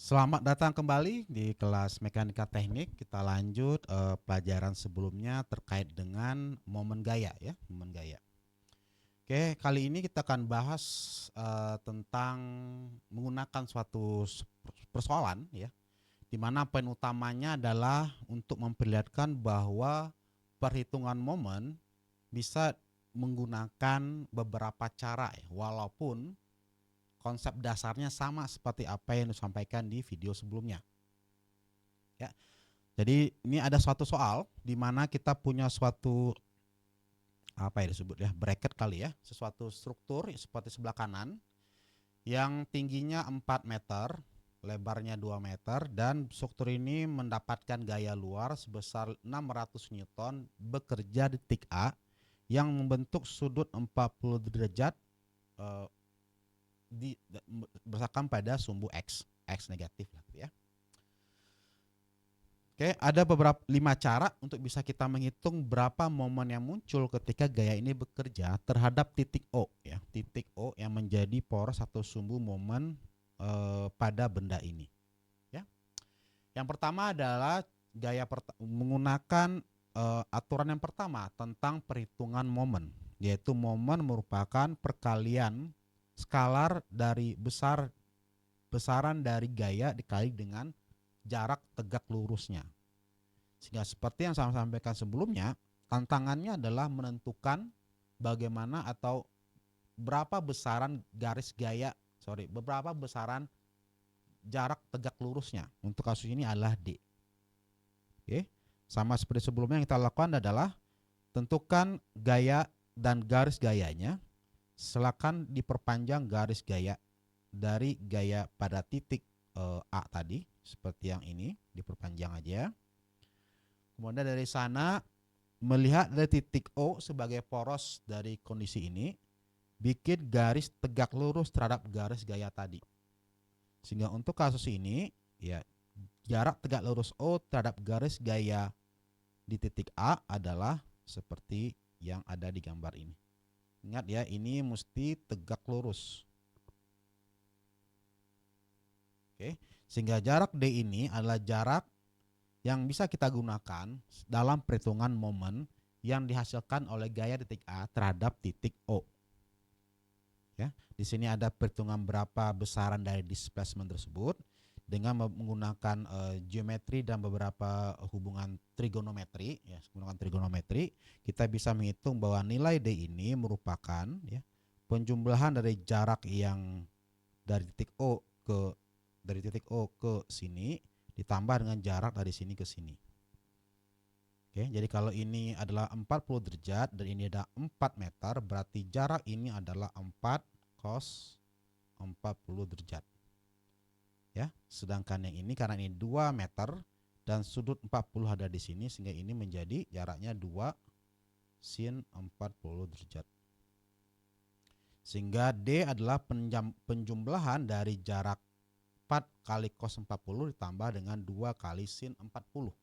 Selamat datang kembali di kelas Mekanika Teknik. Kita lanjut pelajaran sebelumnya terkait dengan momen gaya ya, momen gaya. Oke, kali ini kita akan bahas tentang menggunakan suatu persoalan ya, di mana poin utamanya adalah untuk memperlihatkan bahwa perhitungan momen bisa menggunakan beberapa cara ya, walaupun konsep dasarnya sama seperti apa yang disampaikan di video sebelumnya. Ya, jadi ini ada suatu soal di mana kita punya suatu apa ya disebut ya bracket kali ya, sesuatu struktur seperti sebelah kanan yang tingginya 4 meter, lebarnya 2 meter dan struktur ini mendapatkan gaya luar sebesar 600 Newton bekerja di titik A yang membentuk sudut 40 derajat eh, berdasarkan pada sumbu X negatif lah ya. Oke, ada beberapa 5 cara untuk bisa kita menghitung berapa momen yang muncul ketika gaya ini bekerja terhadap titik O ya, titik O yang menjadi poros atau sumbu momen pada benda ini ya. Yang pertama adalah menggunakan aturan yang pertama tentang perhitungan momen, yaitu momen merupakan perkalian skalar dari besaran dari gaya dikali dengan jarak tegak lurusnya. Sehingga seperti yang saya sampaikan sebelumnya, tantangannya adalah menentukan bagaimana atau berapa besaran beberapa besaran jarak tegak lurusnya. Untuk kasus ini adalah D. Oke. Sama seperti sebelumnya yang kita lakukan adalah tentukan gaya dan garis gayanya. Silakan diperpanjang garis gaya dari gaya pada titik A tadi seperti yang ini, diperpanjang aja. Kemudian dari sana melihat dari titik O sebagai poros dari kondisi ini, bikin garis tegak lurus terhadap garis gaya tadi. Sehingga untuk kasus ini, ya jarak tegak lurus O terhadap garis gaya di titik A adalah seperti yang ada di gambar ini. Ingat ya, ini mesti tegak lurus. Oke, sehingga jarak D ini adalah jarak yang bisa kita gunakan dalam perhitungan momen yang dihasilkan oleh gaya titik A terhadap titik O. Ya, di sini ada perhitungan berapa besaran dari displacement tersebut dengan menggunakan geometri dan beberapa hubungan trigonometri. Ya, menggunakan trigonometri kita bisa menghitung bahwa nilai D ini merupakan ya penjumlahan dari jarak yang dari titik O ke sini ditambah dengan jarak dari sini ke sini. Oke, jadi kalau ini adalah 40 derajat dan ini ada 4 meter, berarti jarak ini adalah 4 cos 40 derajat. Ya, sedangkan yang ini karena ini 2 meter dan sudut 40 ada di sini sehingga ini menjadi jaraknya 2 sin 40 derajat. Sehingga D adalah penjumlahan dari jarak 4 kali cos 40 ditambah dengan 2 kali sin 40.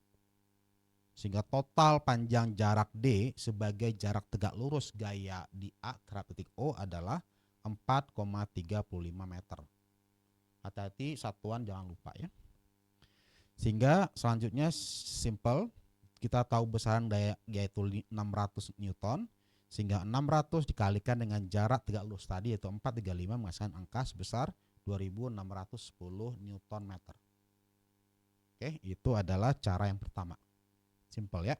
Sehingga total panjang jarak D sebagai jarak tegak lurus gaya di A terhadap titik O adalah 4,35 meter. Hati-hati satuan jangan lupa ya. Sehingga selanjutnya simple, kita tahu besaran daya yaitu 600 Newton. Sehingga 600 dikalikan dengan jarak tegak lurus tadi yaitu 435 menghasilkan angka sebesar 2610 Newton meter. Oke, itu adalah cara yang pertama. Simple ya.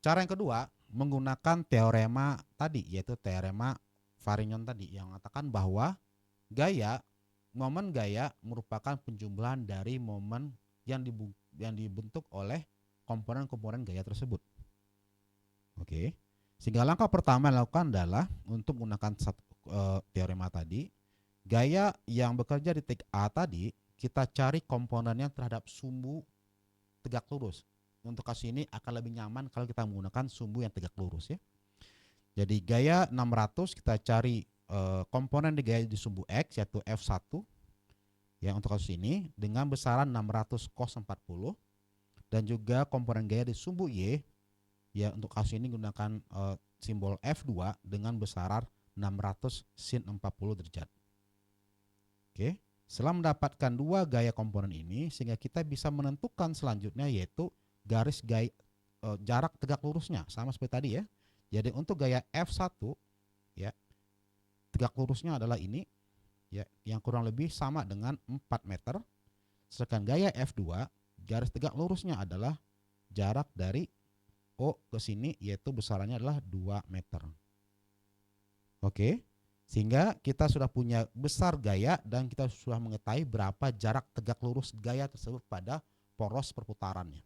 Cara yang kedua menggunakan teorema tadi yaitu teorema Varignon tadi yang mengatakan bahwa momen gaya merupakan penjumlahan dari momen yang dibentuk oleh komponen-komponen gaya tersebut. Oke. Sehingga langkah pertama yang dilakukan adalah untuk menggunakan teorema tadi, gaya yang bekerja di titik A tadi kita cari komponennya terhadap sumbu tegak lurus. Untuk kasus ini akan lebih nyaman kalau kita menggunakan sumbu yang tegak lurus ya. Jadi gaya 600 kita cari komponen di gaya di sumbu X yaitu F1 ya untuk kasus ini dengan besaran 600 cos 40 dan juga komponen gaya di sumbu Y ya untuk kasus ini gunakan simbol F2 dengan besaran 600 sin 40 derajat. Oke. Setelah mendapatkan dua gaya komponen ini, sehingga kita bisa menentukan selanjutnya yaitu jarak tegak lurusnya, sama seperti tadi ya. Jadi untuk gaya F1 ya, tegak lurusnya adalah ini ya, yang kurang lebih sama dengan 4 meter. Sedangkan gaya F2 garis tegak lurusnya adalah jarak dari O ke sini, yaitu besarannya adalah 2 meter. Oke, sehingga kita sudah punya besar gaya dan kita sudah mengetahui berapa jarak tegak lurus gaya tersebut pada poros perputarannya.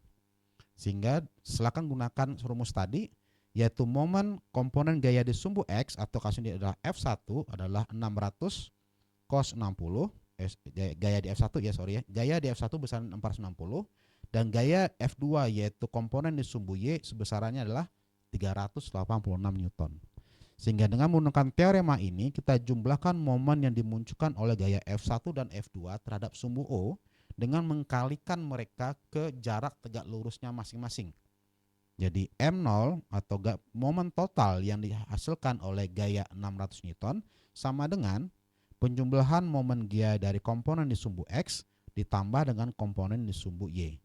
Sehingga silakan gunakan rumus tadi, yaitu momen komponen gaya di sumbu X atau kasus ini adalah F1 adalah 600 cos 60, gaya di F1 ya, sorry ya. Gaya di F1 besaran 460 dan gaya F2 yaitu komponen di sumbu Y sebesarannya adalah 386 Newton. Sehingga dengan menggunakan teorema ini kita jumlahkan momen yang dimunculkan oleh gaya F1 dan F2 terhadap sumbu O dengan mengkalikan mereka ke jarak tegak lurusnya masing-masing. Jadi M0 atau momen total yang dihasilkan oleh gaya 600 Newton sama dengan penjumlahan momen gaya dari komponen di sumbu X ditambah dengan komponen di sumbu Y.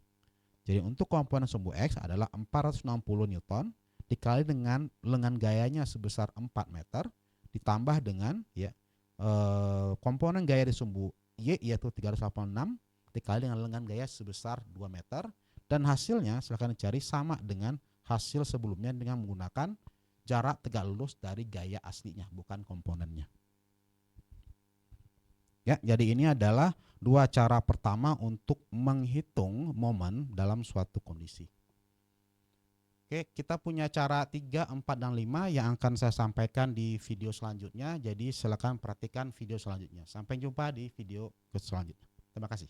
Jadi untuk komponen sumbu X adalah 460 Newton dikali dengan lengan gayanya sebesar 4 meter ditambah dengan ya komponen gaya di sumbu Y yaitu 386 dikali dengan lengan gaya sebesar 2 meter dan hasilnya silahkan dicari sama dengan hasil sebelumnya dengan menggunakan jarak tegak lurus dari gaya aslinya bukan komponennya. Ya, jadi ini adalah dua cara pertama untuk menghitung momen dalam suatu kondisi. Oke, kita punya cara 3, 4, dan 5 yang akan saya sampaikan di video selanjutnya. Jadi silakan perhatikan video selanjutnya. Sampai jumpa di video selanjutnya. Terima kasih.